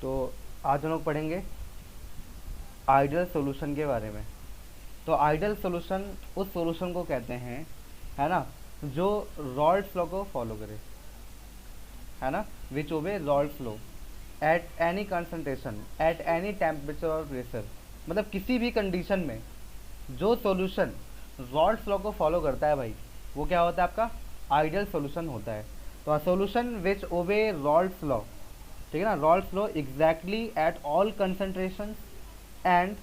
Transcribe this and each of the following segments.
तो आज हम लोग पढ़ेंगे आइडियल सॉल्यूशन के बारे में। तो आइडियल सॉल्यूशन उस सॉल्यूशन को कहते हैं, है ना, जो रॉल्स लॉ को फॉलो करे, है ना, which obey Raoult's law at any concentration at any temperature और प्रेशर। मतलब किसी भी कंडीशन में जो सॉल्यूशन रॉल्स लॉ को फॉलो करता है भाई, वो क्या होता है, आपका आइडियल सॉल्यूशन होता है। तो a solution which obey Raoult's law, ठीक है ना, Rawls law exactly at all concentration and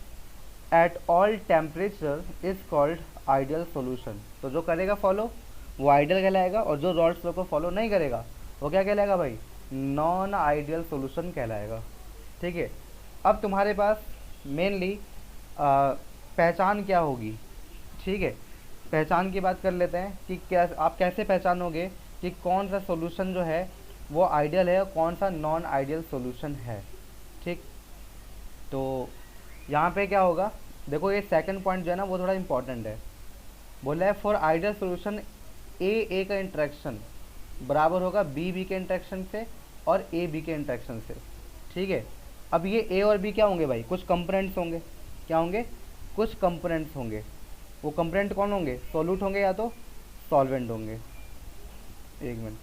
at all temperature is called ideal solution. तो जो करेगा फॉलो वो आइडियल कहलाएगा, और जो रॉल्स लॉ को फॉलो नहीं करेगा वो क्या कहलाएगा भाई, नॉन आइडियल सॉल्यूशन कहलाएगा। ठीक है, अब तुम्हारे पास मेनली पहचान क्या होगी। ठीक है, पहचान की बात कर लेते हैं कि क्या आप कैसे पहचानोगे कि कौन सा सॉल्यूशन जो है वो आइडियल है और कौन सा नॉन आइडियल सॉल्यूशन है। ठीक, तो यहाँ पे क्या होगा, देखो ये सेकंड पॉइंट जो है ना वो थोड़ा इंपॉर्टेंट है। बोला है फॉर आइडियल सॉल्यूशन ए का इंट्रैक्शन बराबर होगा बी के इंट्रैक्शन से और ए बी के इंट्रैक्शन से। ठीक है, अब ये ए और बी क्या होंगे भाई, कुछ कंपोनेंट्स होंगे। क्या होंगे, कुछ कंपोनेंट्स होंगे। वो कंपोनेंट कौन होंगे, सॉल्यूट होंगे या तो सॉल्वेंट होंगे। एक मिनट,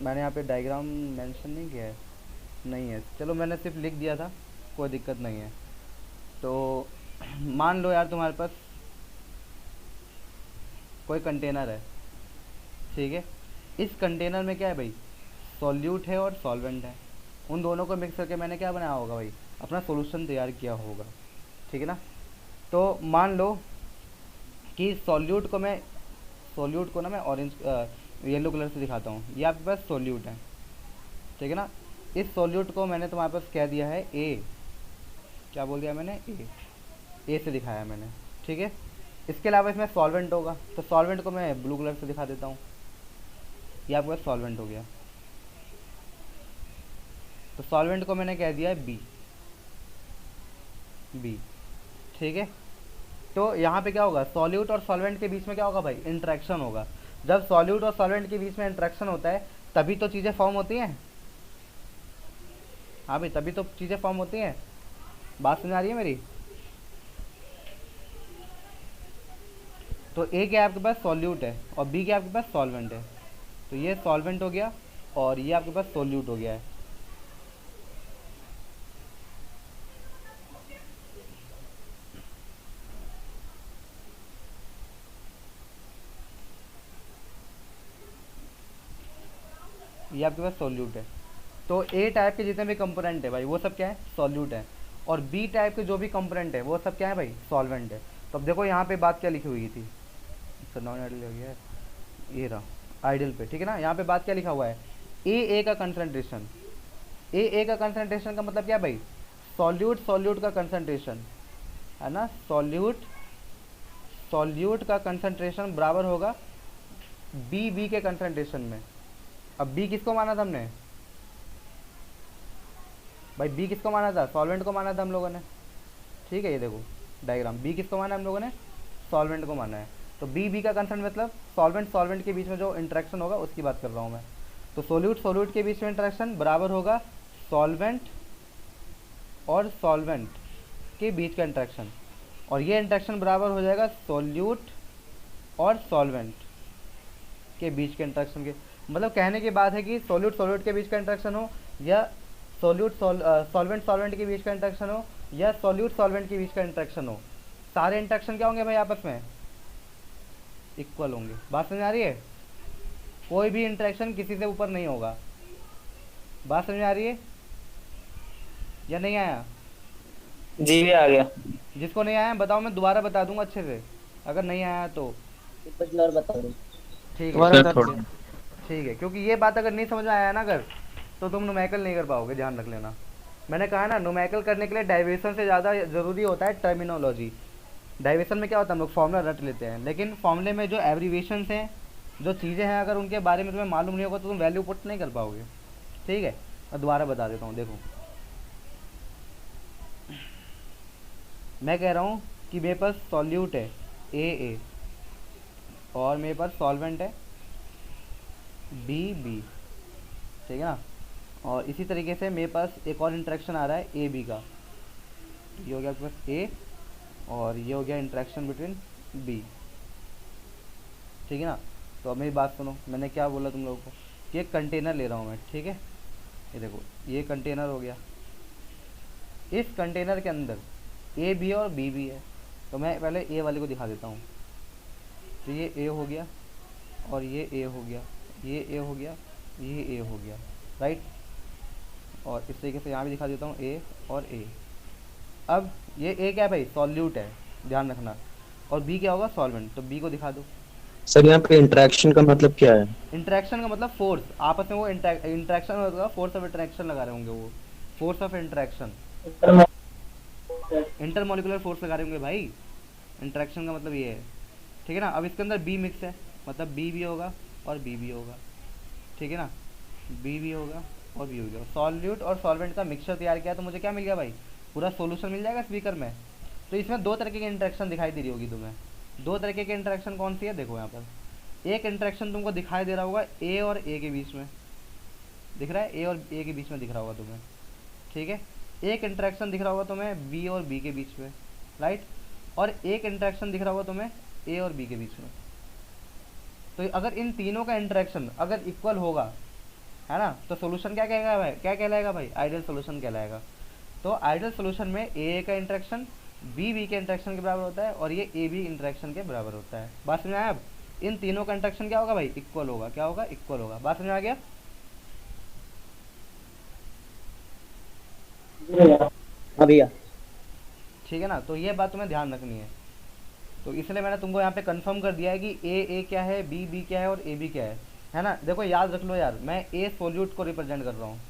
मैंने यहाँ पे डायग्राम मेंशन नहीं किया है, नहीं है, चलो मैंने सिर्फ लिख दिया था, कोई दिक्कत नहीं है। तो मान लो यार तुम्हारे पास कोई कंटेनर है, ठीक है, इस कंटेनर में क्या है भाई, सॉल्यूट है और सॉल्वेंट है। उन दोनों को मिक्स करके मैंने क्या बनाया होगा भाई, अपना सॉल्यूशन तैयार किया होगा। ठीक है ना, तो मान लो कि सॉल्यूट को ना मैं ऑरेंज येलो कलर से दिखाता हूँ। ये आपके पास सॉल्यूट है, ठीक है ना। इस सॉल्यूट को मैंने तुम्हारे पास कह दिया है ए, क्या बोल दिया मैंने, ए से दिखाया मैंने। ठीक है, इसके अलावा इसमें सॉल्वेंट होगा, तो सॉल्वेंट को मैं ब्लू कलर से दिखा देता हूँ। ये आपके पास सॉल्वेंट हो गया, तो सॉल्वेंट को मैंने कह दिया है बी। ठीक है, तो यहाँ पे क्या होगा, सॉल्यूट और सॉल्वेंट के बीच में क्या होगा भाई, इंट्रैक्शन होगा। जब सॉल्यूट और सॉल्वेंट के बीच में इंट्रैक्शन होता है तभी तो चीज़ें फॉर्म होती हैं। हाँ भाई, तभी तो चीज़ें फॉर्म होती हैं। बात समझ आ रही है मेरी। तो ए क्या आपके पास सॉल्यूट है और बी क्या आपके पास सॉल्वेंट है। तो ये सॉल्वेंट हो गया और ये आपके पास सॉल्यूट हो गया है। ये आपके पास सॉल्यूट है। तो ए टाइप के जितने भी कंपोनेंट है भाई वो सब क्या है, सॉल्यूट है, और बी टाइप के जो भी कंपोनेंट है वो सब क्या है भाई, सॉल्वेंट है। तो अब देखो यहाँ पे बात क्या लिखी हुई थी, नॉन आइडियल हो गया है, ये रहा आइडियल पे। ठीक है ना, यहाँ पे बात क्या लिखा हुआ है, ए का कंसंट्रेशन। ए का कंसंट्रेशन का मतलब क्या है भाई, सॉल्यूट का कंसंट्रेशन, है ना, सॉल्यूट का कंसंट्रेशन बराबर होगा बी के कंसंट्रेशन में। अब बी किसको माना था हमने भाई, बी किसको माना था, सॉल्वेंट को माना था हम लोगों ने। ठीक है, ये देखो डायग्राम, बी किसको माना है हम लोगों ने, सॉल्वेंट को माना है। तो बी का कंसर्न मतलब सॉल्वेंट के बीच में जो इंटरेक्शन होगा उसकी बात कर रहा हूँ मैं। तो सॉल्यूट के बीच में इंटरेक्शन बराबर होगा सॉल्वेंट और सॉल्वेंट के बीच का इंटरेक्शन, और ये इंटरेक्शन बराबर हो जाएगा सॉल्यूट और सॉल्वेंट के बीच के इंटरेक्शन के। मतलब कहने की बात है कि सॉल्यूट के बीच का इंटरेक्शन हो, या सॉल्वेंट के बीच का इंटरेक्शन हो, या सॉल्वेंट के बीच का इंटरेक्शन हो, सारे इंटरेक्शन क्या होंगे भाई, आपस में इक्वल होंगे। बात समझ आ रही है, कोई भी इंटरेक्शन किसी से ऊपर नहीं होगा। बात समझ आ रही है या नहीं आया, जी भी आ गया। जिसको नहीं आया बताओ, मैं दोबारा बता दूंगा अच्छे से अगर नहीं आया तो। कुछ और बता दो। ठीक है, दोबारा सर बता थोड़ा। दीजिए। ठीक है, क्योंकि ये बात अगर नहीं समझ में आया ना अगर, तो तुम न्यूमेरिकल नहीं कर पाओगे, ध्यान रख लेना। मैंने कहा ना, न्यूमेरिकल करने के लिए डेरिवेशन से ज़्यादा ज़रूरी होता है टर्मिनोलॉजी। डेरिवेशन में क्या होता है, हम लोग फॉर्मूला रट लेते हैं, लेकिन फॉर्मूले में जो एब्रीवेशंस हैं, जो चीज़ें हैं, अगर उनके बारे में तुम्हें मालूम नहीं होगा तो तुम वैल्यू पुट नहीं कर पाओगे। ठीक है, मैं दोबारा बता देता हूँ, देखो मैं कह रहा हूँ कि मेरे पास सॉल्यूट है ए, और मेरे पास सॉल्वेंट है बी, ठीक है ना। और इसी तरीके से मेरे पास एक और इंटरेक्शन आ रहा है ए बी का। ये हो गया आपके पास ए, और ये हो गया इंटरेक्शन बिटवीन बी। ठीक है ना। तो अब मेरी बात सुनो, मैंने क्या बोला तुम लोगों को कि एक कंटेनर ले रहा हूँ मैं, ठीक है। ये देखो, ये कंटेनर हो गया। इस कंटेनर के अंदर ए भी है और बी भी है। तो मैं पहले ए वाले को दिखा देता हूँ। तो ये ए हो गया, और ये ए हो गया, ये ए हो गया, ये ए हो गया, राइट। और इस तरीके से यहाँ भी दिखा देता हूँ ए और ए। अब ये ए क्या है भाई, सॉल्यूट है, ध्यान रखना। और बी क्या होगा, सॉल्वेंट। तो बी को दिखा दो। सर यहाँ पे इंटरेक्शन का मतलब क्या है? इंटरेक्शन का मतलब फोर्स, आपस में वो इंटरेक्शन होगा, फोर्स ऑफ इंटरेक्शन लगा रहे होंगे वो, force of interaction, intermolecular force लगा रहे होंगे भाई। इंटरेक्शन का मतलब ये है, ठीक है ना। अब इसके अंदर बी मिक्स है, मतलब बी भी होगा और बी भी होगा, ठीक है ना। बी भी होगा और बी होगा। सॉल्यूट और सॉल्वेंट का मिक्सचर तैयार किया तो मुझे क्या मिल गया भाई, पूरा सॉल्यूशन मिल जाएगा स्पीकर में। तो इसमें दो तरीके की इंटरेक्शन दिखाई दे रही होगी तुम्हें। दो तरीके की इंटरेक्शन कौन सी है, देखो यहाँ पर एक इंटरेक्शन तुमको दिखाई दे रहा होगा ए और ए के बीच में, दिख रहा है, ए और ए के बीच में दिख रहा होगा तुम्हें, ठीक है। एक इंटरेक्शन दिख रहा होगा तुम्हें बी और बी के बीच में, राइट। और एक इंटरेक्शन दिख रहा होगा तुम्हें ए और बी के बीच में। तो अगर इन तीनों का इंटरेक्शन अगर इक्वल होगा, है ना, तो सोल्यूशन क्या कहेगा भाई, क्या कहलाएगा भाई, आइडियल सोल्यूशन कहलाएगा। तो आइडियल सोल्यूशन में ए का इंटरेक्शन बी बी के इंटरेक्शन के बराबर होता है, और ये ए बी इंटरेक्शन के बराबर होता है। बात समझ में आया। अब इन तीनों का इंटरेक्शन क्या होगा भाई, इक्वल होगा। क्या होगा, इक्वल होगा। बात समझ में आ गया। हाँ भैया। ठीक है ना। तो ये बात तुम्हें ध्यान रखनी है। तो इसलिए मैंने तुमको यहाँ पे कंफर्म कर दिया है कि ए क्या है, बी बी क्या है और ए बी क्या है ना। देखो याद रख लो यार, मैं ए सोल्यूट को रिप्रेजेंट कर रहा हूँ,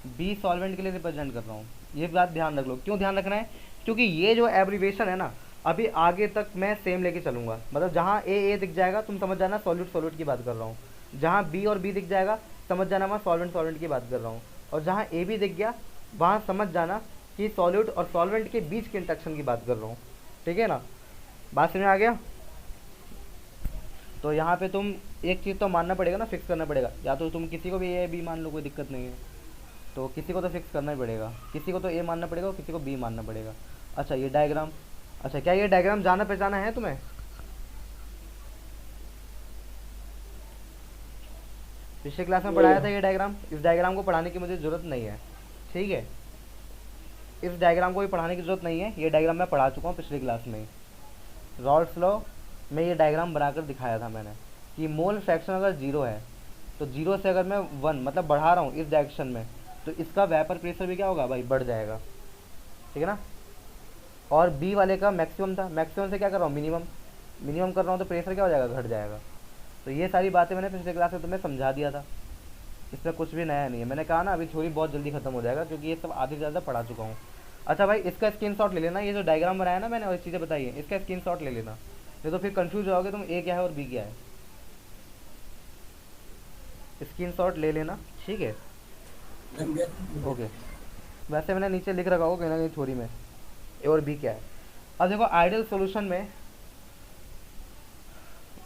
बी सॉल्वेंट के लिए रिप्रेजेंट कर रहा हूँ। ये बात ध्यान रख लो। क्यों ध्यान रखना है, क्योंकि ये जो एब्रीवेशन है ना, अभी आगे तक मैं सेम लेके चलूँगा। मतलब जहाँ ए दिख जाएगा तुम समझ जाना सॉल्यूट सॉल्यूट की बात कर रहा हूँ, जहाँ बी और बी दिख जाएगा समझ जाना मैं सॉल्वेंट सॉल्वेंट की बात कर रहा हूँ, और जहाँ ए बी दिख गया वहाँ समझ जाना कि सॉल्यूट और सॉल्वेंट के बीच के इंटरेक्शन की बात कर रहा हूँ। ठीक है ना, बात समझ में आ गया। तो यहाँ पे तुम एक चीज़ तो मानना पड़ेगा ना, फिक्स करना पड़ेगा। या तो तुम किसी को भी ए बी मान लो, कोई दिक्कत नहीं है, तो किसी को तो फिक्स करना ही पड़ेगा। किसी को तो ए मानना पड़ेगा और किसी को बी मानना पड़ेगा। अच्छा ये डायग्राम, अच्छा क्या ये डायग्राम जाना पहचाना है तुम्हें? पिछले क्लास में पढ़ाया था ये डायग्राम। इस डायग्राम को पढ़ाने की मुझे ज़रूरत नहीं है, ठीक है। इस डायग्राम को भी पढ़ाने की ज़रूरत नहीं है, ये डायग्राम मैं पढ़ा चुका हूँ पिछली क्लास में। रॉल्स लॉ में ये डायग्राम बनाकर दिखाया था मैंने कि मोल फ्रैक्शन अगर जीरो है तो जीरो से अगर मैं वन मतलब बढ़ा रहा हूँ इस डायरेक्शन में, तो इसका वेपर प्रेशर भी क्या होगा भाई, बढ़ जाएगा। ठीक है ना। और बी वाले का मैक्सिमम था, मैक्सिमम से क्या कर रहा हूँ, मिनिमम, मिनिमम कर रहा हूँ तो प्रेशर क्या हो जाएगा, घट जाएगा। तो ये सारी बातें मैंने पिछले क्लास में तुम्हें समझा दिया था, इसमें कुछ भी नया नहीं है। मैंने कहा ना अभी थोड़ी बहुत जल्दी खत्म हो जाएगा क्योंकि ये सब आधे से ज़्यादा पढ़ा चुका हूँ। अच्छा भाई इसका स्क्रीनशॉट ले लेना, ये जो डायग्राम बनाया ना मैंने और चीज़ें बताई हैं, इसका स्क्रीनशॉट ले लेना, नहीं तो फिर कंफ्यूज हो जाओगे तुम ए क्या है और बी क्या है। स्क्रीनशॉट ले लेना, ठीक है, ओके। वैसे मैंने नीचे लिख रखा होगा कहीं ना कहीं थ्योरी में ए और बी क्या है। अब देखो आइडियल सॉल्यूशन में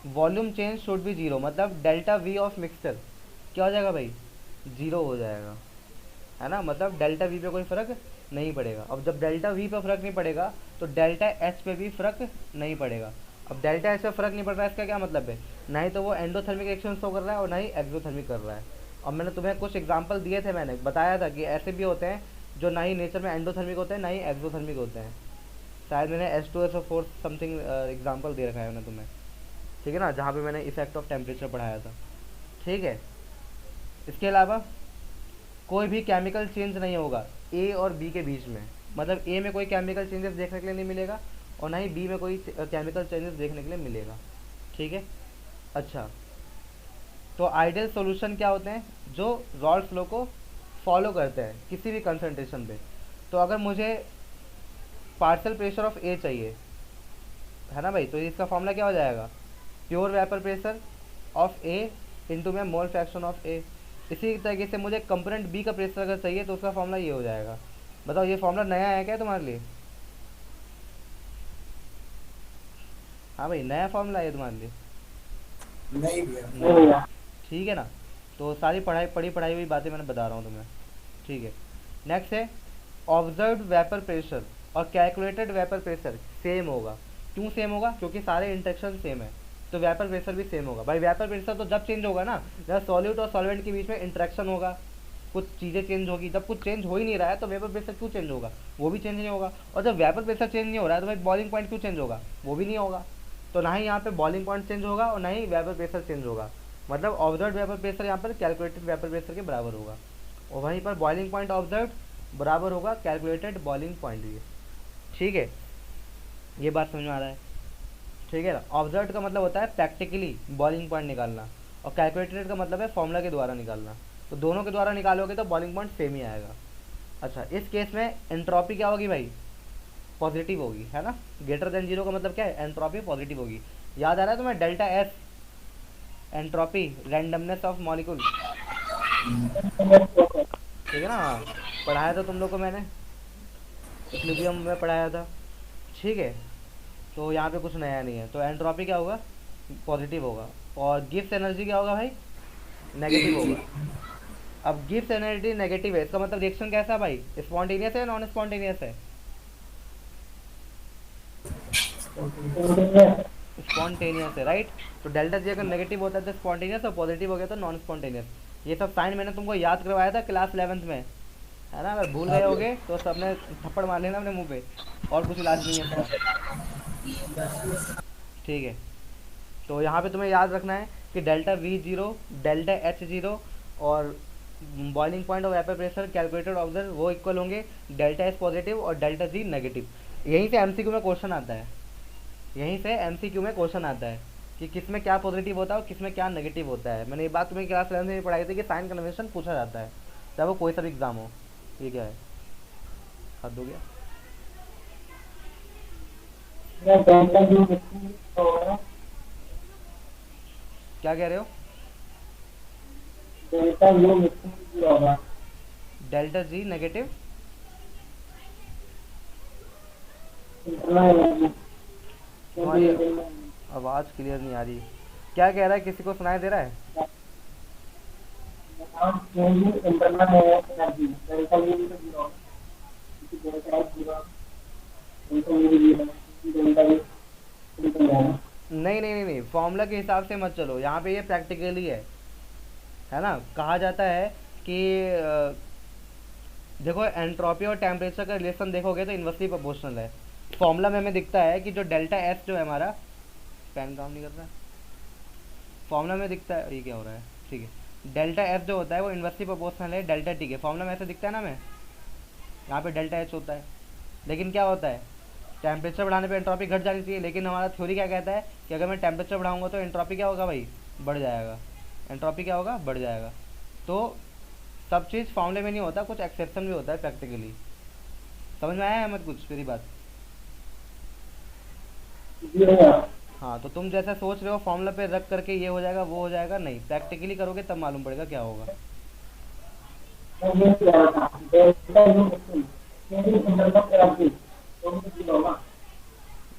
volume change should be zero, मतलब डेल्टा वी ऑफ मिक्सचर क्या हो जाएगा भाई, जीरो हो जाएगा, है ना। मतलब डेल्टा वी पे कोई फ़र्क नहीं पड़ेगा। अब जब डेल्टा वी पे फ़र्क नहीं पड़ेगा तो डेल्टा एच पे भी फ़र्क नहीं पड़ेगा। अब डेल्टा एच पे फ़र्क नहीं पड़ रहा है, इसका क्या मतलब है, ना ही तो वो एंडोथर्मिक रिएक्शन शो कर रहा है और ना ही एक्सोथर्मिक कर रहा है। और मैंने तुम्हें कुछ एग्जांपल दिए थे, मैंने बताया था कि ऐसे भी होते हैं जो ना ही नेचर में एंडोथर्मिक होते हैं ना ही एक्सोथर्मिक होते हैं। शायद मैंने H2SO4 समथिंग एग्जाम्पल दे रखा है मैंने तुम्हें, ठीक है ना, जहाँ पे मैंने इफेक्ट ऑफ टेम्परेचर पढ़ाया था, ठीक है। इसके अलावा कोई भी केमिकल चेंज नहीं होगा ए और बी के बीच में, मतलब ए में कोई केमिकल चेंजेस देखने के लिए नहीं मिलेगा और ना ही बी में कोई केमिकल चेंजेस देखने के लिए मिलेगा, ठीक है। अच्छा तो आइडियल सॉल्यूशन क्या होते हैं, जो रॉल्स लॉ को फॉलो करते हैं किसी भी कंसंट्रेशन पे। तो अगर मुझे पार्शियल प्रेशर ऑफ ए चाहिए, है ना भाई, तो इसका फॉर्मूला क्या हो जाएगा, pure vapour pressure of A into में मोल फ्रैक्शन ऑफ ए। इसी तरीके से मुझे कंपोनेंट बी का प्रेशर अगर चाहिए तो उसका फॉर्मूला ये हो जाएगा। बताओ ये फॉर्मूला नया है क्या तुम्हारे लिए? हाँ भाई नया फॉर्मूला है तुम्हारे लिए? नहीं भैया। ठीक है ना। तो सारी पढ़ाई पढ़ी हुई बातें मैंने बता रहा हूँ तुम्हें, ठीक है। नेक्स्ट है ऑब्जर्व्ड वेपर प्रेशर और कैलकुलेटेड वेपर प्रेशर सेम होगा। क्यों सेम होगा? क्योंकि सारे इंटरेक्शन सेम है, तो वेपर प्रेशर भी सेम होगा। भाई वेपर प्रेशर तो जब चेंज होगा ना, जब सॉल्यूट और सॉल्वेंट के बीच में इंटरेक्शन होगा, कुछ चीज़ें चेंज होगी। जब कुछ चेंज हो ही नहीं रहा है तो वेपर प्रेशर क्यों चेंज होगा? वो भी चेंज नहीं होगा। और जब वेपर प्रेशर चेंज नहीं हो रहा है तो भाई बॉइलिंग पॉइंट क्यों चेंज होगा? वो भी नहीं होगा। तो ना ही यहाँ पे बॉइलिंग पॉइंट चेंज होगा और ना ही वेपर प्रेशर चेंज होगा। मतलब ऑब्जर्व वेपर प्रेशर यहाँ पर कैलकुलेटेड वेपर प्रेशर के बराबर होगा, और वहीं पर बॉइलिंग पॉइंट ऑब्जर्व बराबर होगा कैलकुलेटेड बॉइलिंग पॉइंट के। ठीक है, ये बात समझ में आ रहा है? ठीक है ना। ऑब्जर्व का मतलब होता है प्रैक्टिकली बॉइलिंग पॉइंट निकालना, और कैलकुलेटेड का मतलब है फॉर्मूला के द्वारा निकालना। तो दोनों के द्वारा निकालोगे तो बॉइलिंग पॉइंट सेम ही आएगा। अच्छा, इस केस में एंट्रोपी क्या होगी भाई? पॉजिटिव होगी, है ना। ग्रेटर देन जीरो का मतलब क्या है? एंट्रोपी पॉजिटिव होगी। याद आ रहा है तुम्हें delta S, entropy, randomness of molecule, ठीक है ना। हाँ, पढ़ाया था तुम लोग को मैंने, इक्विलिब्रियम में पढ़ाया था। ठीक है, तो यहाँ पे कुछ नया नहीं है। तो एंट्रोपी क्या होगा? पॉजिटिव होगा। और गिब्स एनर्जी क्या होगा भाई? नेगेटिव होगा। अब गिब्स एनर्जी नेगेटिव है, इसका मतलब रिएक्शन कैसा है भाई? स्पॉन्टेनियस है, नॉन स्पॉन्टेनियस है? स्पॉन्टेनियस है, राइट। तो डेल्टा जी अगर नेगेटिव होता है तो स्पॉन्टेनियस, और पॉजिटिव हो गया तो नॉन स्पॉन्टेनियस। ये सब साइन मैंने तुमको याद करवाया था क्लास 11th में, है ना। अगर भूल गए होगे तो सबने थप्पड़ मार लेना अपने मुंह पे, और कुछ इलाज नहीं है इसका। ठीक है, तो यहाँ पे तुम्हें याद रखना है कि delta we zero, delta H zero और बॉइलिंग पॉइंट और वेपर प्रेशर कैलकुलेटेड ऑब्जर्व वो इक्वल होंगे डेल्टा एस पॉजिटिव और डेल्टा जी नेगेटिव। यहीं से एमसीक्यू में क्वेश्चन आता है, यहीं से एमसीक्यू में क्वेश्चन आता है कि किस में क्या पॉजिटिव होता है और किस में क्या नेगेटिव होता है। मैंने ये बात तुम्हें क्लास 11 में पढ़ाई थी कि साइन कन्वेंशन पूछा जाता है, चाहे वो कोई सा भी एग्जाम हो। ये क्या है? हद हो गया। क्या कह रहे हो? डेल्टा जी नेगेटिव, तुम्हारी आवाज़ क्लियर नहीं आ रही। क्या कह रहा है? किसी को सुनाई दे रहा है? नहीं नहीं नहीं नहीं, फॉर्मूला के हिसाब से मत चलो, यहाँ पे ये प्रैक्टिकली है ना। कहा जाता है कि देखो एंट्रोपी और टेम्परेचर का रिलेशन देखोगे तो इन्वर्सली प्रोपोर्शनल है। फॉर्मूला में हमें दिखता है कि जो डेल्टा एस जो है हमारा, पेन काम नहीं कर रहा, फॉर्मूला में दिखता है, ये क्या हो रहा है? ठीक है, डेल्टा एस जो होता है वो इन्वर्सली प्रोपोर्शनल है डेल्टा टी के। फॉर्मूला में ऐसे दिखता है ना हमें, यहाँ पे डेल्टा एच होता है। लेकिन क्या होता है, टेम्परेचर बढ़ाने पे एंट्रोपी घट जानी चाहिए, लेकिन हमारा थ्योरी क्या कहता है कि अगर मैं टेम्परेचर बढ़ाऊंगा तो एंट्रोपी क्या होगा भाई? बढ़ जाएगा। एंट्रोपी क्या होगा? बढ़ जाएगा। तो सब चीज़ फॉर्मूले में नहीं होता, कुछ एक्सेप्शन भी होता है प्रैक्टिकली। समझ में आया है अहमद कुछ मेरी बात? हाँ, तो तुम जैसा सोच रहे हो फॉर्मूला पे रख करके ये हो जाएगा वो हो जाएगा, नहीं, प्रैक्टिकली करोगे तब मालूम पड़ेगा क्या होगा।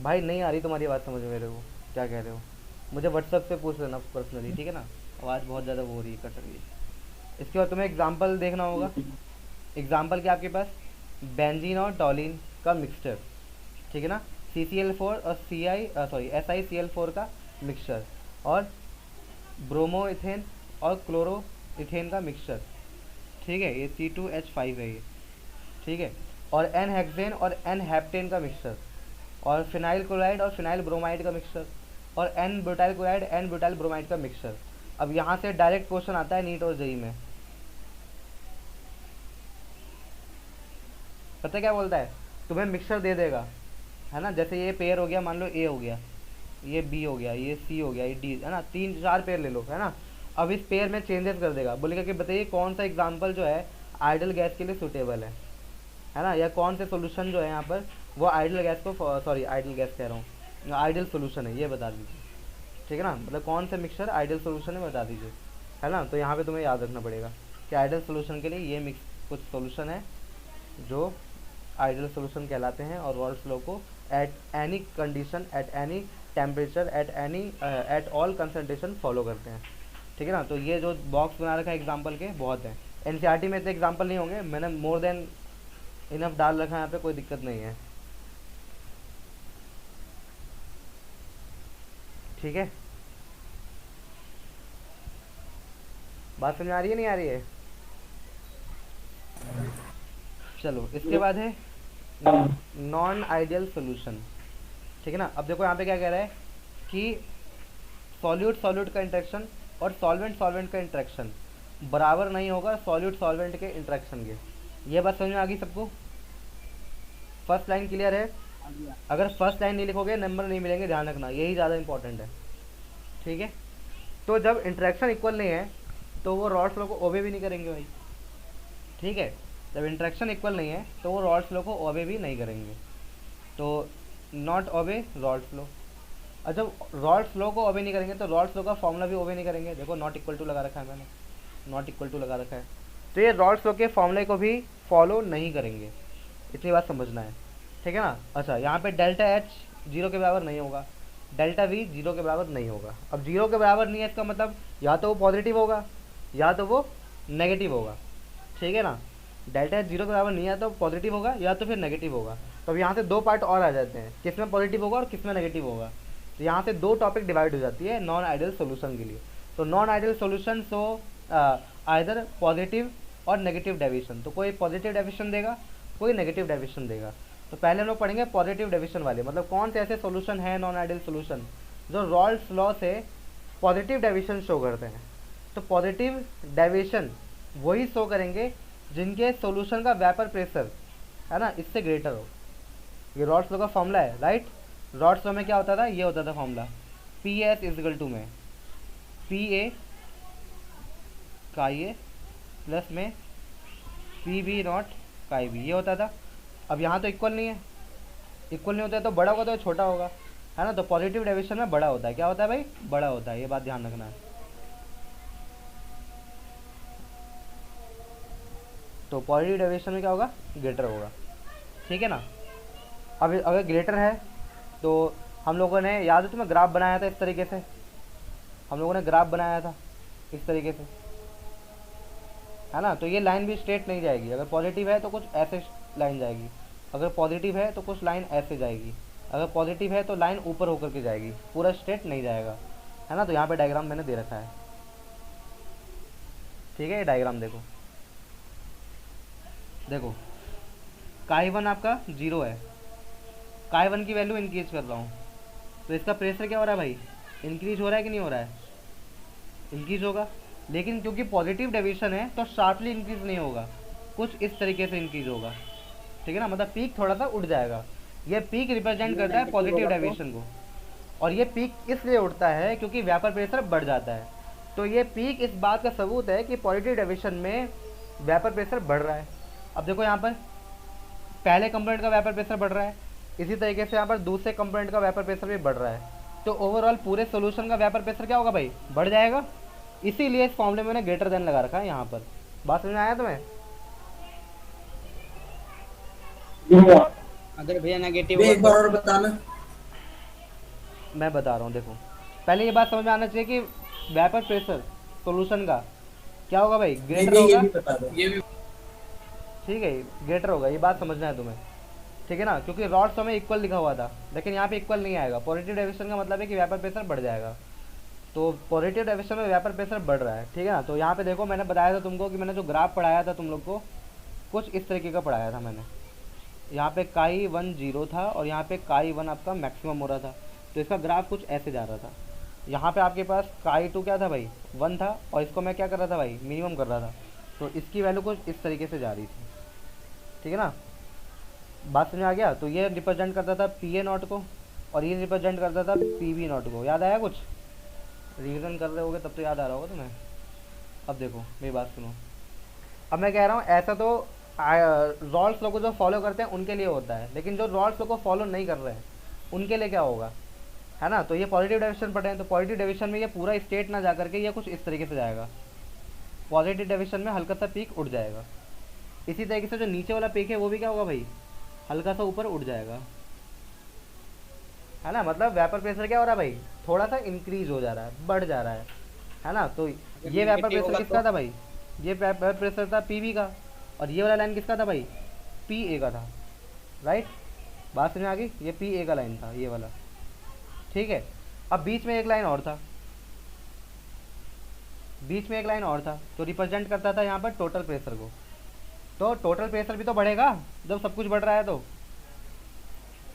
भाई नहीं आ रही तुम्हारी बात समझ मेरे को, क्या कह रहे हो? मुझे व्हाट्सएप पे पूछ लेना पर्सनली, ठीक है ना। आवाज़ बहुत ज़्यादा वो हो रही है, कट रही है। इसके बाद तुम्हें एग्जाम्पल देखना होगा। एग्जाम्पल क्या आपके पास? बेंजीन और टॉलिन का मिक्सचर, ठीक है ना। CCl4 और SiCl4 का मिक्सचर, और ब्रोमोइथेन और क्लोरोइथेन का मिक्सचर, ठीक है। ये C2H5 है ये, ठीक है। और एन हेक्सेन और एन हेप्टेन का मिक्सचर, और फिनाइल क्लोराइड और फिनाइल ब्रोमाइड का मिक्सचर, और n butyl chloride n butyl bromide का मिक्सचर। अब यहाँ से डायरेक्ट क्वेश्चन आता है नीट और जेई में। पता क्या बोलता है? तुम्हें मिक्सचर दे देगा, है ना। जैसे ये पेयर हो गया, मान लो ए हो गया, ये बी हो गया, ये सी हो गया, ये डी, है ना। 3-4 पेयर ले लो, है ना। अब इस पेयर में चेंजेस कर देगा, बोलेगा कि बताइए कौन सा एग्जाम्पल जो है आइडल गैस के लिए सूटेबल है ना। या कौन से सोल्यूशन जो है यहाँ पर वो आइडल गैस को, सॉरी आइडल गैस कह रहा हूँ, आइडल सोल्यूशन है, ये बता दीजिए, ठीक है ना। मतलब कौन सा मिक्सचर आइडल सोल्यूशन है बता दीजिए, है ना। तो यहाँ पे तुम्हें याद रखना पड़ेगा कि आइडल सोल्यूशन के लिए ये मिक्स कुछ सोल्यूशन है जो आइडल सोल्यूशन कहलाते हैं, और रॉल्स लॉ को at any condition, eight any temperature, at all concentration follow करते हैं, ठीक है ना। तो ये जो बॉक्स बना रखा है एग्जाम्पल के बहुत हैं, एनसीईआरटी में तो एग्जाम्पल नहीं होंगे, मैंने मोर देन इनफ डाल रखा है यहाँ पे, कोई दिक्कत नहीं है। ठीक है, बात समझ आ रही है नहीं आ रही है? चलो इसके बाद है नॉन आइडियल सोल्यूशन। ठीक है ना। अब देखो यहाँ पे क्या कह रहा है कि सॉल्यूट सॉल्यूट का इंटरेक्शन और सॉल्वेंट सॉल्वेंट का इंटरेक्शन बराबर नहीं होगा सॉल्यूट सॉल्वेंट के इंटरेक्शन के। ये बात समझ में आ गई सबको? फर्स्ट लाइन क्लियर है? अगर फर्स्ट लाइन नहीं लिखोगे नंबर नहीं मिलेंगे, ध्यान रखना, यही ज़्यादा इंपॉर्टेंट है। ठीक है, तो जब इंटरेक्शन इक्वल नहीं है तो वो रॉड फ्लो को ओबे भी नहीं करेंगे भाई। ठीक है, जब इंटरेक्शन इक्वल नहीं है तो वो रॉड फ्लो को ओबे भी नहीं करेंगे, तो नॉट ओबे रॉड फ्लो। और जब रॉड फ्लो को ओबे नहीं करेंगे तो रॉड फ्लो का फॉर्मूला भी ओबे नहीं करेंगे। देखो नॉट इक्वल टू लगा रखा है मैंने, नॉट इक्वल टू लगा रखा है, तो ये रॉड फ्लो के फॉर्मूले को भी फॉलो नहीं करेंगे, इतनी बात समझना है। ठीक है ना। अच्छा, यहाँ पे डेल्टा एच 0 के बराबर नहीं होगा, डेल्टा वी 0 के बराबर नहीं होगा। अब 0 के बराबर नहीं है इसका मतलब या तो वो पॉजिटिव होगा या तो वो नेगेटिव होगा। ठीक है ना, डेल्टा एच 0 के बराबर नहीं है तो पॉजिटिव होगा या तो फिर नेगेटिव होगा। तो अब यहाँ से दो पार्ट और आ जाते हैं, किसमें पॉजिटिव होगा और किसमें नेगेटिव होगा। तो यहाँ से दो टॉपिक डिवाइड हो जाती है नॉन आइडियल सोल्यूशन के लिए। तो non ideal solution so either positive और नेगेटिव डेविएशन, तो कोई पॉजिटिव डेविएशन देगा कोई नेगेटिव डेविएशन देगा। तो पहले हम लोग पढ़ेंगे पॉजिटिव डेविएशन वाले, मतलब कौन से ऐसे सोल्यूशन है नॉन आइडियल सोल्यूशन जो रॉल्स लॉ से पॉजिटिव डेविएशन शो करते हैं। तो पॉजिटिव डेविएशन वही शो करेंगे जिनके सोल्यूशन का वेपर प्रेशर है ना इससे ग्रेटर हो। ये रॉल्स लॉ का फॉर्मूला है, राइट। रॉल्स लॉ में क्या होता था, ये होता था formula, P S is equal to में पी ए का ये प्लस में पी बी नॉट का बी, ये होता था। अब यहाँ तो इक्वल नहीं है, इक्वल नहीं होता है तो बड़ा होगा तो छोटा होगा, है ना। तो पॉजिटिव डेविएशन में बड़ा होता है, क्या होता है भाई, बड़ा होता है, ये बात ध्यान रखना है। तो पॉजिटिव डेविएशन में क्या होगा, ग्रेटर होगा। ठीक है ना। अब अगर ग्रेटर है तो हम लोगों ने, याद है तुम्हें, ग्राफ बनाया था इस तरीके से, हम लोगों ने ग्राफ बनाया था इस तरीके से, है ना। तो ये लाइन भी स्ट्रेट नहीं जाएगी, अगर पॉजिटिव है तो कुछ ऐसे लाइन जाएगी, अगर पॉजिटिव है तो कुछ लाइन ऐसे जाएगी, अगर पॉजिटिव है तो लाइन ऊपर होकर के जाएगी, पूरा स्ट्रेट नहीं जाएगा, है ना। तो यहाँ पे डायग्राम मैंने दे रखा है। ठीक है, ये डायग्राम देखो, देखो काई वन आपका 0 है, काई वन की वैल्यू इंक्रीज कर रहा हूँ, तो इसका प्रेशर क्या हो रहा है भाई, इंक्रीज हो रहा है कि नहीं हो रहा है, इंक्रीज होगा। लेकिन क्योंकि पॉजिटिव डेविएशन है तो शार्पली इंक्रीज नहीं होगा, कुछ इस तरीके से इंक्रीज होगा। ठीक है ना, मतलब पीक थोड़ा सा उठ जाएगा। ये पीक रिप्रेजेंट करता है पॉजिटिव डेविएशन को, और ये पीक इसलिए उठता है क्योंकि वेपर प्रेशर बढ़ जाता है। तो ये पीक इस बात का सबूत है कि पॉजिटिव डेविएशन में वेपर प्रेशर बढ़ रहा है। अब देखो यहाँ पर पहले कंपोनेंट का वेपर प्रेशर बढ़ रहा है, इसी तरीके से यहाँ पर दूसरे कंपोनेंट का वेपर प्रेशर भी बढ़ रहा है, तो ओवरऑल पूरे सोल्यूशन का वेपर प्रेशर क्या होगा भाई, बढ़ जाएगा। इसीलिए इस फॉर्मूले में मैंने ग्रेटर देन लगा रखा है यहाँ पर। बात समझ में आया तुम्हें? अगर भैया नेगेटिव एक बार और बताना। मैं बता रहा हूँ, देखो पहले ये बात समझ में आना चाहिए कि वेपर प्रेशर सोल्यूशन का क्या होगा भाई, ग्रेटर होगा। ठीक है, ग्रेटर होगा, ये बात समझना है तुम्हें। ठीक है ना, क्योंकि रॉड्स में इक्वल लिखा हुआ था लेकिन यहाँ पे इक्वल नहीं आएगा। पॉजिटिव डेविएशन का मतलब है कि वेपर प्रेशर बढ़ जाएगा, तो पॉजिटिव डेविएशन में वेपर प्रेशर बढ़ रहा है। ठीक है ना। तो यहाँ पे देखो मैंने बताया था तुमको कि मैंने जो ग्राफ पढ़ाया था तुम लोग को कुछ इस तरीके का पढ़ाया था मैंने। यहाँ पे काई 1 0 था और यहाँ पे काई 1 आपका मैक्सिमम हो रहा था, तो इसका ग्राफ कुछ ऐसे जा रहा था। यहाँ पे आपके पास काई 2 क्या था भाई, 1 था, और इसको मैं क्या कर रहा था भाई, मिनिमम कर रहा था, तो इसकी वैल्यू कुछ इस तरीके से जा रही थी। ठीक है ना, बात समझ आ गया। तो ये रिप्रेजेंट करता था पी ए नॉट को और ये रिप्रेजेंट करता था पी बी नॉट को। याद आया कुछ, रिविजन कर रहे होगे तब तो याद आ रहा होगा तुम्हें। अब देखो मेरी बात सुनो, अब मैं कह रहा हूँ ऐसा तो रॉल्स लॉ को जो फॉलो करते हैं उनके लिए होता है, लेकिन जो रॉल्स लॉ को फॉलो नहीं कर रहे हैं उनके लिए क्या होगा, है ना। तो ये पॉजिटिव डेविएशन पढ़े हैं, तो पॉजिटिव डेविएशन में ये पूरा स्टेट ना जा करके ये कुछ इस तरीके से जाएगा, पॉजिटिव डेविएशन में हल्का सा पीक उठ जाएगा। इसी तरीके से जो नीचे वाला पीक है वो भी क्या होगा भाई, हल्का सा ऊपर उठ जाएगा, है ना। मतलब वेपर प्रेशर क्या हो रहा है भाई, थोड़ा सा इंक्रीज हो जा रहा है, बढ़ जा रहा है ना। तो ये वेपर प्रेशर किसका था भाई, ये वेपर प्रेशर था पी वी का, और ये वाला लाइन किसका था भाई, पी ए का था, राइट। बात समझ में आ गई, ये पी ए का लाइन था ये वाला, ठीक है। अब बीच में एक लाइन और था, बीच में एक लाइन और था तो रिप्रेजेंट करता था यहाँ पर टोटल प्रेशर को। तो टोटल प्रेशर भी तो बढ़ेगा जब सब कुछ बढ़ रहा है तो,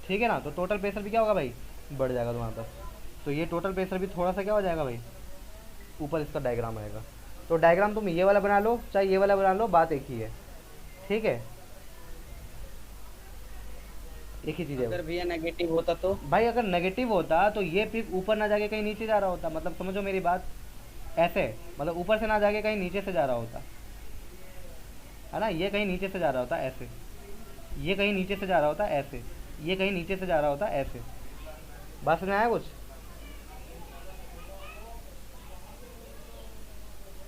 ठीक है ना। तो टोटल प्रेशर भी क्या होगा भाई, बढ़ जाएगा तुम्हारे पास। तो ये टोटल प्रेशर भी थोड़ा सा क्या हो जाएगा भाई, ऊपर इसका डायग्राम आएगा। तो डायग्राम तुम ये वाला बना लो चाहे ये वाला बना लो, बात एक ही है, ठीक है, एक ही चीज़ है अगर भैया नेगेटिव होता तो? भाई। अगर नेगेटिव होता तो ये पीक ऊपर ना जाके कहीं नीचे जा रहा होता, मतलब समझो मेरी बात, ऐसे मतलब ऊपर से ना जाके कहीं नीचे से जा रहा होता, है ना। ये कहीं नीचे से जा रहा होता ऐसे, ये कहीं नीचे से जा रहा होता ऐसे, ये कहीं नीचे से जा रहा होता ऐसे। बात समझ में आया कुछ?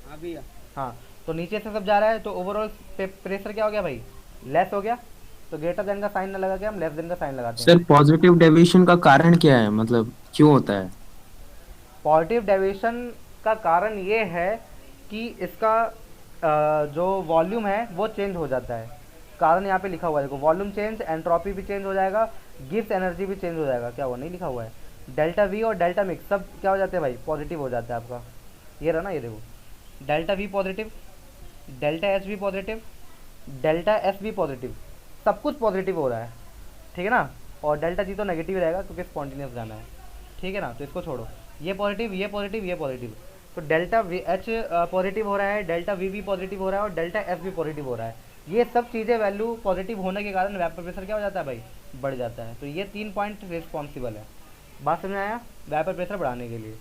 हाँ भैया। हाँ, तो नीचे से सब जा रहा है तो ओवरऑल प्रेशर क्या हो गया भाई, लेस हो गया। तो ग्रेटर देन का साइन ना लगा के हम लेस देन का साइन लगाते हैं। सर पॉजिटिव डेविएशन का कारण क्या है, मतलब क्यों होता है? पॉजिटिव डेविएशन का कारण ये है कि इसका जो वॉल्यूम है वो चेंज हो जाता है। कारण यहाँ पे लिखा हुआ है देखो, वॉल्यूम चेंज, एंट्रोपी भी चेंज हो जाएगा, गिव्स एनर्जी भी चेंज हो जाएगा। क्या हुआ, नहीं लिखा हुआ है? डेल्टा वी और डेल्टा मिक्स सब क्या हो जाते हैं भाई, पॉजिटिव हो जाता है आपका। ये रहा ना, ये देखो, delta V positive, delta H भी पॉजिटिव, डेल्टा एस भी पॉजिटिव, सब कुछ पॉजिटिव हो रहा है, ठीक है ना। और डेल्टा जी तो नेगेटिव रहेगा क्योंकि स्पॉन्टेनियस गाना है, ठीक है ना। तो इसको छोड़ो, ये पॉजिटिव, ये पॉजिटिव, ये पॉजिटिव। तो डेल्टा वी एच पॉजिटिव हो रहा है, डेल्टा वी भी पॉजिटिव हो रहा है और डेल्टा एस भी पॉजिटिव हो रहा है। ये सब चीज़ें वैल्यू पॉजिटिव होने के कारण वेपर प्रेशर क्या हो जाता है भाई, बढ़ जाता है। तो ये 3 पॉइंट रिस्पॉन्सिबल है। बात समझ में आया, वेपर प्रेशर बढ़ाने के लिए,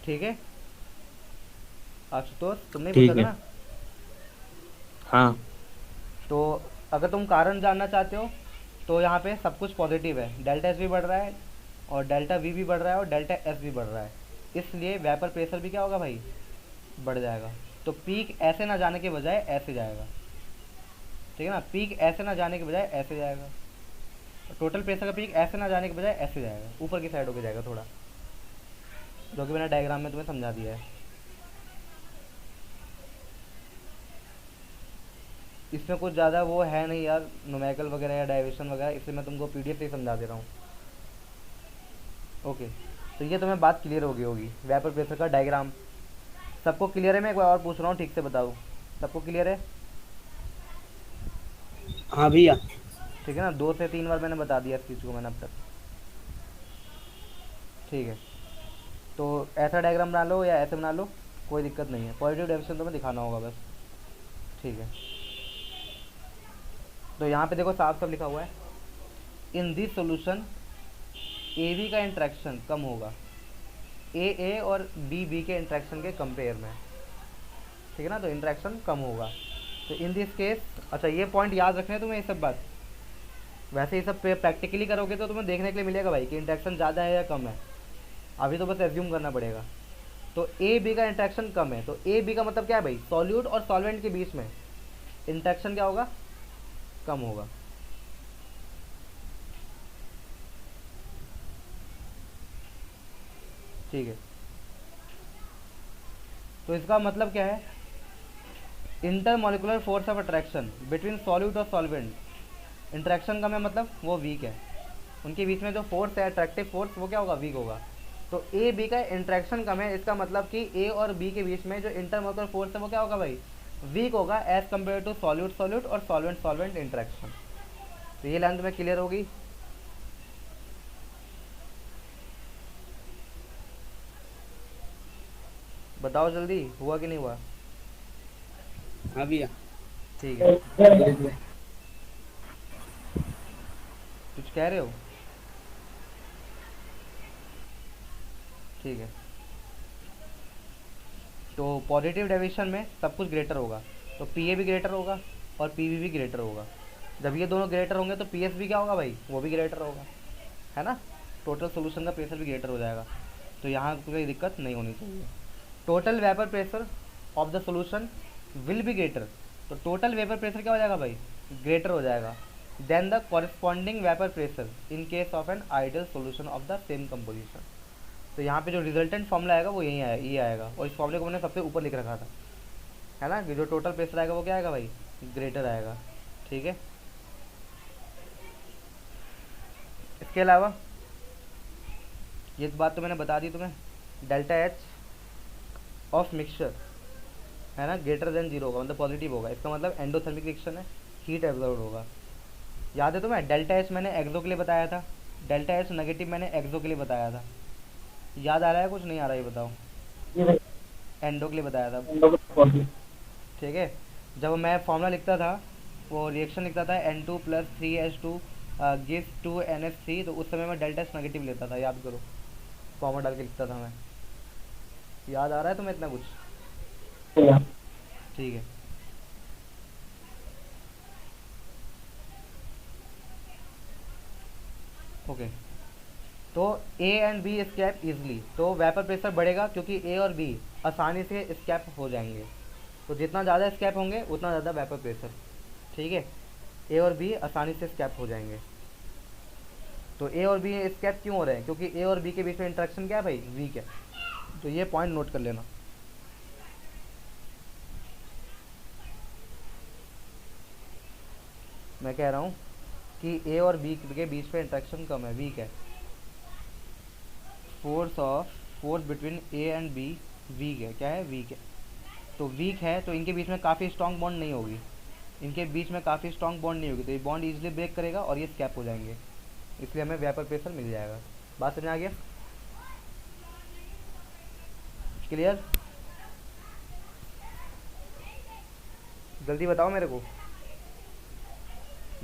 ठीक है। आशुतोष तुमने ही पूछा ठीक था है। ना। हाँ। तो अगर तुम कारण जानना चाहते हो तो यहाँ पे सब कुछ पॉजिटिव है, डेल्टा एस भी बढ़ रहा है और डेल्टा वी भी बढ़ रहा है और डेल्टा एस भी बढ़ रहा है, इसलिए वेपर प्रेशर भी क्या होगा भाई, बढ़ जाएगा। तो पीक ऐसे ना जाने के बजाय ऐसे जाएगा, ठीक है ना। पीक ऐसे ना जाने के बजाय ऐसे जाएगा, टोटल प्रेशर का पीक ऐसे ना जाने के बजाय ऐसे जाएगा, ऊपर की साइड होके जाएगा थोड़ा, जो कि मैंने डायग्राम में तुम्हें समझा दिया है। इसमें कुछ ज़्यादा वो है नहीं यार, न्यूमेरिकल वगैरह या डाइवेशन वगैरह, इसलिए मैं तुमको पीडीएफ से ही समझा दे रहा हूँ। ओके, तो ये तुम्हें बात क्लियर होगी वेपर प्रेशर का डायग्राम। सबको क्लियर है? मैं एक बार और पूछ रहा हूँ, ठीक से बताओ, सबको क्लियर है? हाँ भैया। ठीक है ना, 2 से 3 बार मैंने बता दिया इस चीज़ को मैंने अब तक, ठीक है। तो ऐसा डायग्राम बना लो या ऐसे बना लो, कोई दिक्कत नहीं है। पॉजिटिव डायरेक्शन तुम्हें दिखाना होगा बस, ठीक है। तो यहाँ पे देखो साफ साफ लिखा हुआ है, in this solution A B का इंट्रैक्शन कम होगा ए और बी के इंट्रैक्शन के कंपेयर में, ठीक है ना। तो इंट्रैक्शन कम होगा, तो इन दिस केस, अच्छा ये पॉइंट याद रखना है तुम्हें, ये सब बात। वैसे ये सब प्रैक्टिकली करोगे तो तुम्हें देखने के लिए मिलेगा भाई कि इंट्रैक्शन ज़्यादा है या कम है, अभी तो बस एज्यूम करना पड़ेगा। तो ए बी का इंट्रैक्शन कम है, तो ए बी का मतलब क्या है भाई, सॉल्यूट और सॉल्वेंट के बीच में इंट्रैक्शन क्या होगा, कम होगा, ठीक है। तो इसका मतलब क्या है, intermolecular force of attraction between solute और सॉल्वेंट, इंट्रैक्शन कम है मतलब वो वीक है, उनके बीच में जो फोर्स है अट्रैक्टिव फोर्स वो क्या होगा, वीक होगा। तो ए बी का इंट्रैक्शन कम है, इसका मतलब कि ए और बी के बीच में जो इंटरमोलिकुलर फोर्स है वो क्या होगा भाई, वीक होगा as compare to solute solute और सॉल्वेंट सॉल्वेंट इंट्रैक्शन। तो ये लाइन तुम्हें क्लियर होगी। बताओ जल्दी, हुआ कि नहीं हुआ? हाँ भैया। ठीक है, कुछ कह रहे हो? ठीक है। तो पॉजिटिव डेविएशन में सब कुछ ग्रेटर होगा, तो पी ए भी ग्रेटर होगा और पी बी भी ग्रेटर होगा। जब ये दोनों ग्रेटर होंगे तो पी एस भी क्या होगा भाई, वो भी ग्रेटर होगा, है ना। टोटल सोल्यूशन का प्रेशर भी ग्रेटर हो जाएगा, तो यहाँ कोई दिक्कत नहीं होनी चाहिए। Total vapour pressure of the solution will be greater, तो टोटल वेपर प्रेशर क्या हो जाएगा भाई, ग्रेटर हो जाएगा then the corresponding vapour pressure in case of an ideal solution of the same composition. तो यहाँ पे जो रिजल्टेंट फॉर्मूला आएगा वो यही आएगा, ये आएगा, और इस फॉर्मूले को मैंने सबसे ऊपर लिख रखा था, है ना, कि जो टोटल प्रेशर आएगा वो क्या आएगा भाई, ग्रेटर आएगा। ठीक है, इसके अलावा ये बात तो मैंने बता दी तुम्हें, डेल्टा एच ऑफ मिक्सचर, है ना, ग्रेटर देन जीरो होगा, मतलब पॉजिटिव होगा, इसका मतलब एंडोथर्मिक रिएक्शन है, हीट एब्जॉर्ब होगा। याद है तुम्हें, डेल्टा एच मैंने एक्सो के लिए बताया था, डेल्टा एच नेगेटिव मैंने एक्सो के लिए बताया था। याद आ रहा है, कुछ नहीं आ रहा, ये बताओ। एंडो के लिए बताया था। ठीक है, जब मैं फॉर्मूला लिखता था, वो रिएक्शन लिखता था N2+3H2 गिव्स 2NH3, तो उस समय मैं डेल्टा एच नेगेटिव लेता था, याद करो, फॉर्मूला डाल के लिखता था मैं। याद आ रहा है तुम्हें इतना कुछ? ठीक है, ओके। तो ए एंड बी स्कैप इजली, तो वेपर प्रेशर बढ़ेगा क्योंकि ए और बी आसानी से स्कैप हो जाएंगे। तो जितना ज़्यादा स्कैप होंगे उतना ज़्यादा वेपर प्रेशर। ठीक है, ए और बी आसानी से स्कैप हो जाएंगे। तो ए और बी स्कैप क्यों हो रहे हैं? क्योंकि ए और बी के बीच में इंटरेक्शन क्या है भाई, वीक है। तो ये पॉइंट नोट कर लेना। मैं कह रहा हूँ कि ए और बी के बीच में इंटरेक्शन कम है, वीक है। Force between A and be weak है। क्या है? वीक है। तो वीक है तो इनके बीच में काफ़ी स्ट्रॉन्ग बॉन्ड नहीं होगी, इनके बीच में काफ़ी स्ट्रॉन्ग बॉन्ड नहीं होगी, तो ये बॉन्ड इजीली ब्रेक करेगा और ये स्कैप हो जाएंगे, इसलिए हमें वेपर प्रेशर मिल जाएगा। बात समझ आ गया? क्लियर? जल्दी बताओ मेरे को।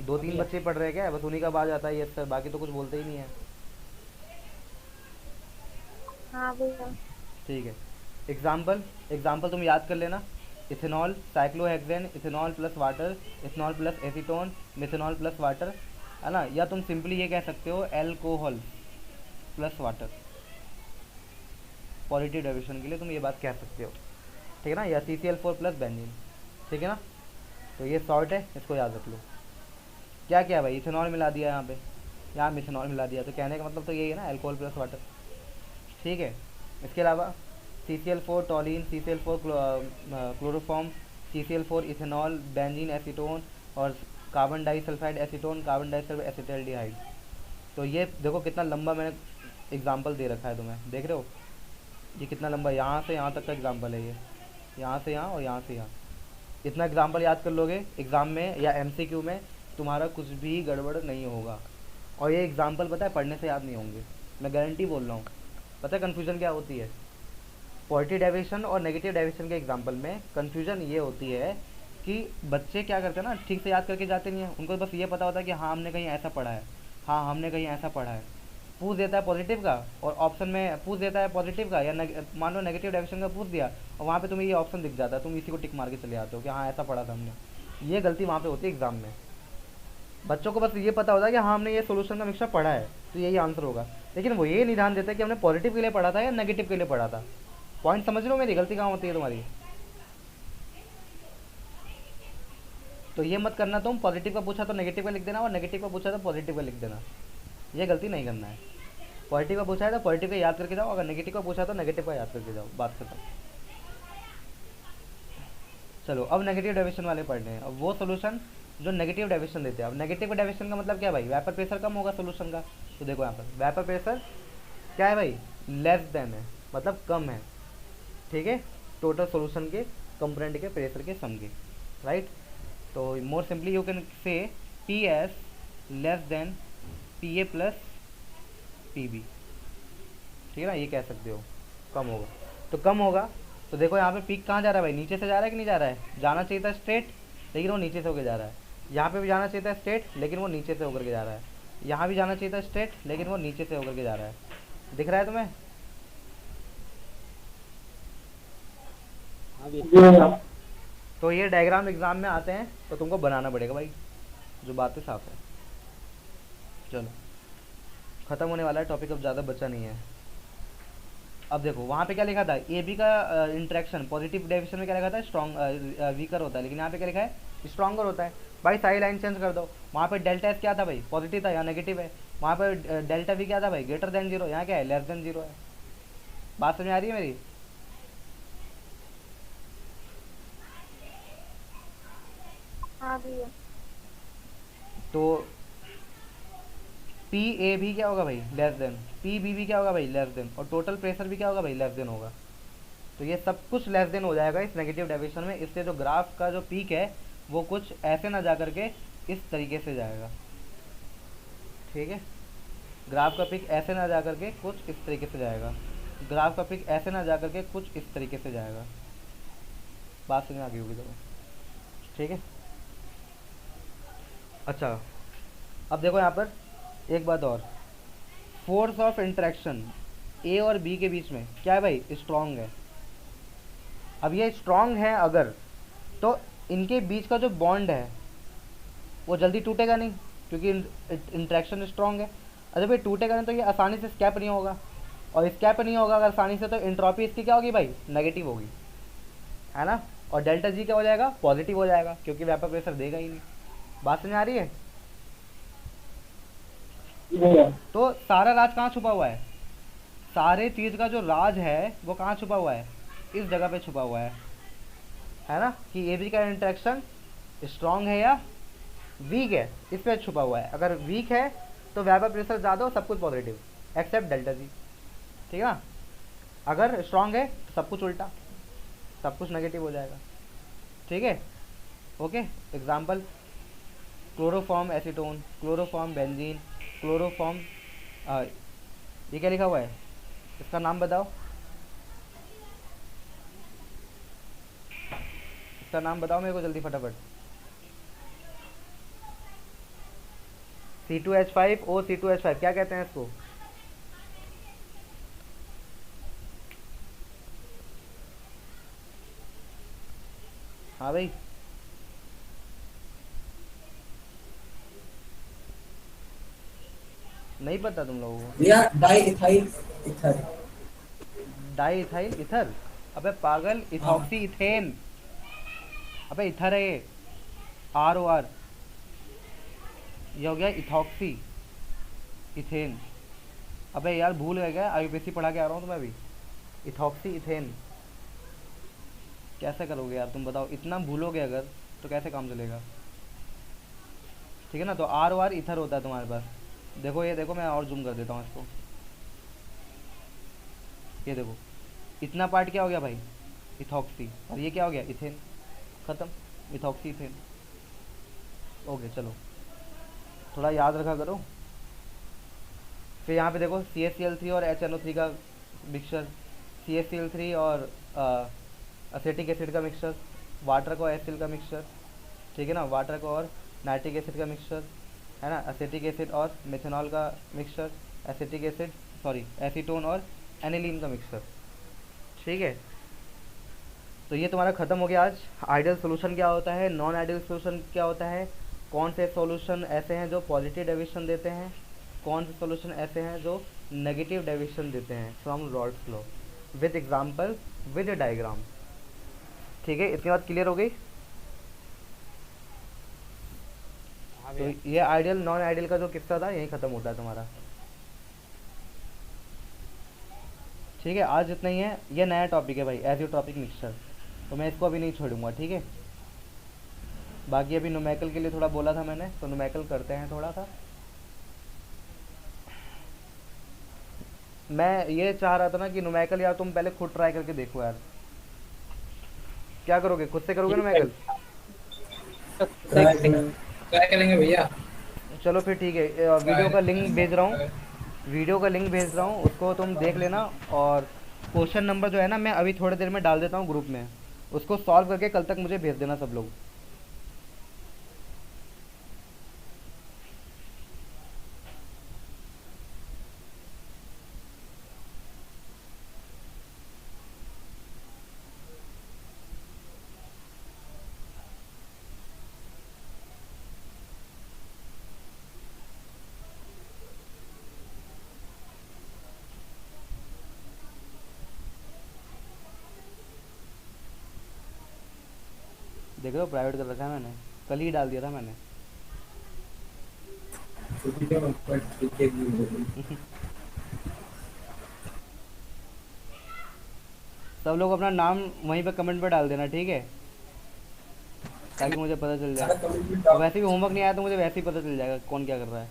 दो तीन बच्चे पढ़ रहे हैं क्या? बस उन्हीं का आवाज आता है ये सर, बाकी तो कुछ बोलते ही नहीं है। हाँ भैया। ठीक है, एग्जाम्पल तुम याद कर लेना। Ethanol, cyclohexane, ethanol plus water, ethanol plus acetone, methanol plus water, है ना। या तुम सिंपली ये कह सकते हो alcohol plus water. Positive deviation के लिए तुम ये बात कह सकते हो, ठीक है ना। या CCl4 प्लस बेंजीन, ठीक है ना। तो ये सॉल्ट है, इसको याद रख लो। क्या क्या भाई, इथेनॉल मिला दिया यहाँ पे, यहाँ मिथेनॉल मिला दिया, तो कहने का मतलब तो यही है ना, अल्कोहल प्लस वाटर। ठीक है, इसके अलावा CCl4 toluene, CCl4 chloroform, CCl4 ethanol, benzene acetone, और carbon disulphide acetone, carbon disulphide acetaldehyde. तो ये देखो कितना लंबा मैंने एग्जाम्पल दे रखा है तुम्हें, देख रहे हो ये कितना लंबा, यहाँ से यहाँ तक का एग्जाम्पल है ये, यहाँ से यहाँ और यहाँ से यहाँ। इतना एग्जाम्पल याद कर लोगे एग्ज़ाम में या MCQ में, तुम्हारा कुछ भी गड़बड़ नहीं होगा। और ये एग्जाम्पल पता है पढ़ने से याद नहीं होंगे, मैं गारंटी बोल रहा हूँ। पता है कन्फ्यूजन क्या होती है? पॉजिटिव डेविएशन और नेगेटिव डेविएशन के एग्जाम्पल में कन्फ्यूजन ये होती है कि बच्चे क्या करते हैं ना, ठीक से याद करके जाते नहीं हैं, उनको बस ये पता होता है कि हाँ हमने कहीं ऐसा पढ़ा है, हाँ हमने कहीं ऐसा पढ़ा है। पूछ देता है पॉजिटिव का और ऑप्शन में पूछ देता है पॉजिटिव का, या मान लो नेगेटिव डेविएशन का पूछ दिया और वहाँ पे तुम्हें ये ऑप्शन दिख जाता है, तुम इसी को टिक मार के चले आते हो कि हाँ ऐसा पढ़ा था हमने। ये गलती वहाँ पे होती है एग्जाम में। बच्चों को बस ये पता होता है कि हाँ हमने ये सोल्यूशन का मिक्सचर पढ़ा है तो यही आंसर होगा, लेकिन वो ये नहीं ध्यान देता कि हमने पॉजिटिव के लिए पढ़ा था या नेगेटिव के लिए पढ़ा था। पॉइंट समझ लो मेरी गलती कहाँ होती है तुम्हारी। तो ये मत करना तुम पॉजिटिव का पूछा तो नेगेटिव का लिख देना और नेगेटिव का पूछा तो पॉजिटिव का लिख देना, ये गलती नहीं करना है। पॉजिटिव का पूछा है तो पॉजिटिव का याद करके जाओ, अगर नेगेटिव का पूछा तो नेगेटिव का याद करके जाओ, बात खत्म। चलो अब नेगेटिव डेविएशन वाले पढ़ने हैं। अब वो सोल्यूशन जो नेगेटिव डेविएशन देते हैं। अब नेगेटिव डेविएशन का मतलब क्या भाई, वेपर प्रेशर कम होगा सोल्यूशन का। तो देखो यहाँ पर वेपर प्रेशर क्या है भाई, लेस देन है, मतलब कम है, ठीक है, टोटल सोल्यूशन के कंपोनेंट के प्रेशर के सम के, राइट। तो more simply you can say PS less than PA plus PB, ठीक है ना, ये कह सकते हो कम होगा। तो कम होगा तो देखो यहाँ पे पीक कहाँ जा रहा है भाई, नीचे से जा रहा है कि नहीं जा रहा है? जाना चाहिए था स्ट्रेट, लेकिन वो नीचे से होकर जा रहा है। यहाँ पे भी जाना चाहिए था स्ट्रेट, लेकिन वो नीचे से होकर के जा रहा है। यहाँ भी जाना चाहिए था स्ट्रेट, लेकिन वो नीचे से होकर के जा रहा है। दिख रहा है तुम्हें? हाँ भैया। तो ये डायग्राम एग्जाम में आते हैं तो तुमको बनाना पड़ेगा भाई, जो बात है साफ है। चलो खत्म होने वाला है टॉपिक, अब ज़्यादा बचा नहीं है। अब देखो वहाँ पे क्या लिखा था, AB का इंटरेक्शन पॉजिटिव डेविएशन में क्या लिखा था, स्ट्रॉन्ग वीकर होता है, लेकिन यहाँ पे क्या लिखा है, स्ट्रॉन्गर होता है। भाई सारी लाइन चेंज कर दो। वहाँ पे डेल्टा एस क्या था भाई, पॉजिटिव था, यहाँ नेगेटिव है। वहाँ पे डेल्टा V क्या था भाई, ग्रेटर देन जीरो, यहाँ क्या है, लेस देन जीरो है। बात समझ आ रही है मेरी? हाँ भैया। तो पी ए भी क्या होगा भाई, लेस देन। पी बी भी क्या होगा भाई, लेस देन। और टोटल प्रेशर भी क्या होगा भाई, लेस देन होगा। तो ये सब कुछ लेस देन हो जाएगा इस नेगेटिव डेविएशन में। इससे जो ग्राफ का जो पीक है वो कुछ ऐसे ना जा करके इस तरीके से जाएगा, ठीक है। ग्राफ का पीक ऐसे ना जा करके कुछ इस तरीके से जाएगा, ग्राफ का पीक ऐसे ना जा करके कुछ इस तरीके से जाएगा। बात समझ आ गई होगी तो, ठीक है। अच्छा, अब देखो यहाँ पर एक बात और, फोर्स ऑफ इंटरेक्शन ए और बी के बीच में क्या है भाई, स्ट्रांग है। अब ये स्ट्रांग है अगर, तो इनके बीच का जो बॉन्ड है वो जल्दी टूटेगा नहीं, क्योंकि इंटरेक्शन स्ट्रांग है। और जब ये टूटेगा नहीं तो ये आसानी से स्कैप नहीं होगा, और स्कैप नहीं होगा अगर आसानी से, तो एंट्रोपी इसकी क्या होगी भाई, नेगेटिव होगी, है ना। और डेल्टा जी क्या हो जाएगा, पॉजिटिव हो जाएगा, क्योंकि वेपर प्रेशर देगा ही नहीं। बात समझ आ रही है? तो सारा राज कहाँ छुपा हुआ है, सारे चीज़ का जो राज है वो कहाँ छुपा हुआ है, इस जगह पे छुपा हुआ है ना। कि ए बी का इंटरेक्शन स्ट्रांग है या वीक है, इस पे छुपा हुआ है। अगर वीक है तो वेपर प्रेशर ज़्यादा हो, सब कुछ पॉजिटिव एक्सेप्ट डेल्टा जी, ठीक है ना। अगर स्ट्रांग है तो सब कुछ उल्टा, सब कुछ नेगेटिव हो जाएगा, ठीक है। Okay, example, chloroform acetone, chloroform benzene, chloroform, ये क्या लिखा हुआ है, इसका नाम बताओ, इसका नाम बताओ मेरे को जल्दी फटाफट। C2H5 O C2H5 क्या कहते हैं इसको? हाँ भाई, नहीं पता तुम लोगों को? भैया di ethyl ether. Di ethyl ether? अबे पागल, इथॉक्सी इथेन। अबे इथर है ये, ROR, ये हो गया इथॉक्सी इथेन। अबे यार भूल गए क्या, IUPAC पढ़ा के आ रहा हूँ तुम्हें अभी। इथॉक्सी इथेन कैसे करोगे यार तुम बताओ, इतना भूलोगे अगर तो कैसे काम चलेगा, ठीक है ना। तो ROR इथर होता है तुम्हारे पास। देखो ये देखो, मैं और जूम कर देता हूँ इसको, ये देखो इतना पार्ट क्या हो गया भाई, इथॉक्सी, और ये क्या हो गया, इथेन। ख़त्म, इथॉक्सी इथेन। ओके चलो, थोड़ा याद रखा करो। फिर यहाँ पे देखो CaCl3 और HNO3 का मिक्सचर, CaCl3 और एसिटिक एसिड का मिक्सचर, वाटर को एसिल का मिक्सचर, ठीक है ना, वाटर को और नाइट्रिक एसिड का मिक्सचर, है ना, एसिटिक एसिड और मेथनॉल का mixture, acetic acid sorry acetone और एनिलीन का मिक्सचर, ठीक है। तो ये तुम्हारा ख़त्म हो गया आज। आइडियल सोल्यूशन क्या होता है, नॉन आइडियल सोल्यूशन क्या होता है, कौन से सॉल्यूशन ऐसे हैं जो पॉजिटिव डेविएशन देते हैं, कौन से सॉल्यूशन ऐसे हैं जो नेगेटिव डेविएशन देते हैं from Rawls law, with example with diagram, ठीक है। इसके बाद क्लियर हो गई। हाँ तो भैया। ये आइडियल नॉन आइडियल का जो किस्सा था यही ख़त्म होता है तुम्हारा, ठीक है। आज इतना ही है, ये नया टॉपिक है भाई, एजियोट्रॉपिक मिक्सचर, तो मैं इसको अभी नहीं छोड़ूंगा, ठीक है। बाकी अभी न्यूमेरिकल के लिए थोड़ा बोला था मैंने, तो न्यूमेरिकल करते हैं थोड़ा सा। मैं ये चाह रहा था ना कि न्यूमेरिकल यार तुम पहले खुद ट्राई करके देखो यार, क्या करोगे, खुद से करोगे न्यूमेरिकल? ट्राई करेंगे भैया। चलो फिर ठीक है, वीडियो का लिंक भेज रहा हूँ, वीडियो का लिंक भेज रहा हूँ, उसको तुम देख लेना। और क्वेश्चन नंबर जो है ना मैं अभी थोड़ी देर में डाल देता हूँ ग्रुप में, उसको सॉल्व करके कल तक मुझे भेज देना सब लोग। देख रहे हो, प्राइवेट कर रखा है मैंने, कल ही डाल दिया था मैंने। सब लोग अपना नाम वहीं पे कमेंट पे डाल देना, ठीक है, ताकि मुझे पता चल सारा जाए। कमेंट और वैसे भी होमवर्क नहीं आया तो मुझे वैसे ही पता चल जाएगा कौन क्या कर रहा है।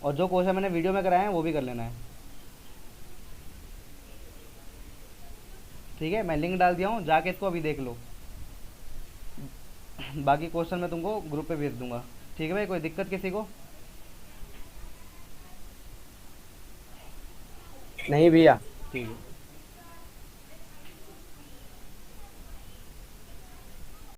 और जो क्वेश्चन मैंने वीडियो में कराए हैं वो भी कर लेना है, ठीक है। मैं लिंक डाल दिया हूँ, जाके इसको अभी देख लो। बाकी क्वेश्चन मैं तुमको ग्रुप पे भेज दूंगा, ठीक है भाई। कोई दिक्कत किसी को? नहीं भैया। ठीक है।